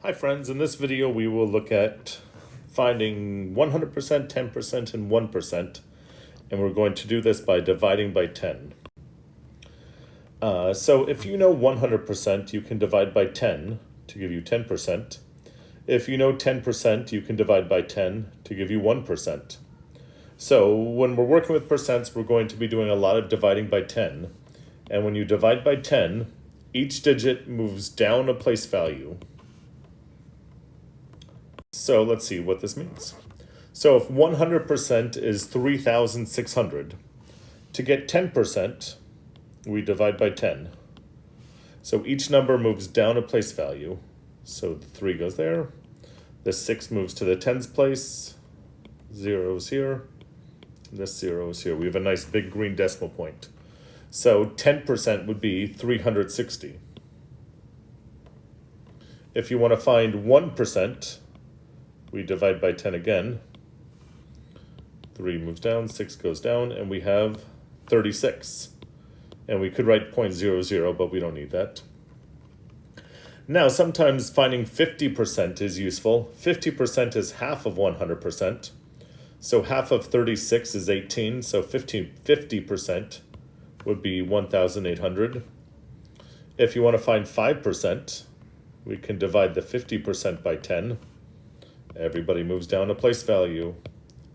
Hi friends, in this video we will look at finding 100%, 10%, and 1%, and we're going to do this by dividing by 10. So if you know 100%, you can divide by 10 to give you 10%. If you know 10%, you can divide by 10 to give you 1%. So when we're working with percents, we're going to be doing a lot of dividing by 10. And when you divide by 10, each digit moves down a place value. So let's see what this means. So if 100% is 3,600, to get 10%, we divide by 10. So each number moves down a place value. So the 3 goes there, the 6 moves to the tens place, 0 is here, this 0 is here. We have a nice big green decimal point. So 10% would be 360. If you want to find 1%, we divide by 10 again. 3 moves down, 6 goes down, and we have 36. And we could write 0.00, but we don't need that. Now, sometimes finding 50% is useful. 50% is half of 100%. So half of 36 is 18, so 50% would be 1,800. If you want to find 5%, we can divide the 50% by 10. Everybody moves down a place value,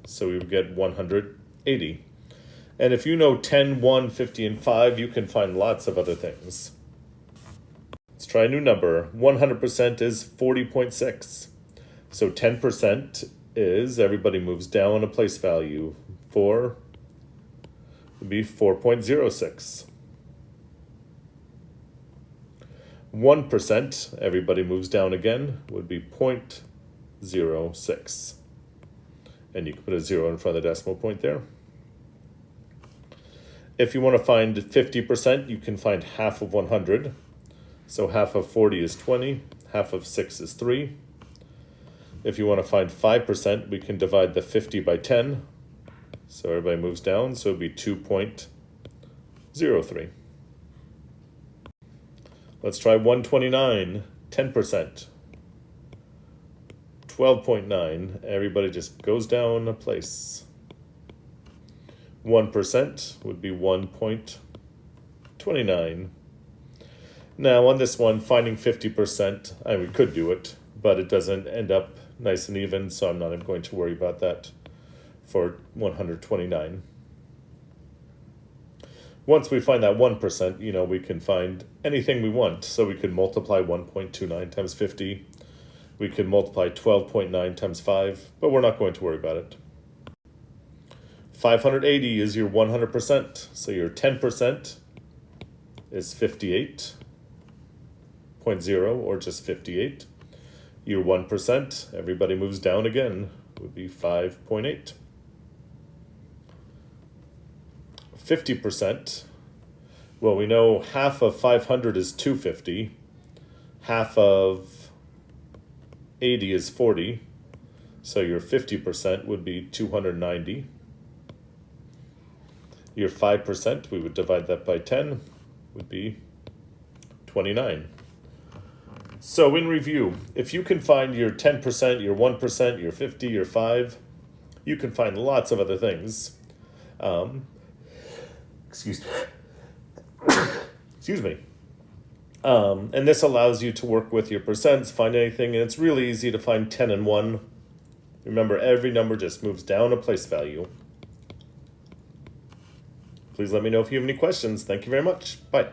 so we would get 180. And if you know 10, 1, 50, and 5, you can find lots of other things. Let's try a new number. 100% is 40.6. So 10% is, everybody moves down a place value. 4 would be 4.06. 1%, everybody moves down again, would be 0.06. And you can put a 0 in front of the decimal point there. If you want to find 50%, you can find half of 100. So half of 40 is 20, half of 6 is 3. If you want to find 5%, we can divide the 50 by 10. So everybody moves down, so it would be 2.03. Let's try 129, 10%. 12.9, everybody just goes down a place. 1% would be 1.29. Now on this one, finding 50%, we could do it, but it doesn't end up nice and even, so I'm not even going to worry about that for 129. Once we find that 1%, we can find anything we want. So we could multiply 1.29 times 50. We could multiply 12.9 times 5, but we're not going to worry about it. 580 is your 100%. So your 10% is 58.0, or just 58. Your 1%, everybody moves down again, would be 5.8. 50%, well, we know half of 500 is 250. Half of 80 is 40. So your 50% would be 290. Your 5%, we would divide that by 10, would be 29. So in review, if you can find your 10%, your 1%, your 50, your 5, you can find lots of other things. Excuse me. And this allows you to work with your percents, find anything, and it's really easy to find 10 and 1. Remember, every number just moves down a place value. Please let me know if you have any questions. Thank you very much. Bye.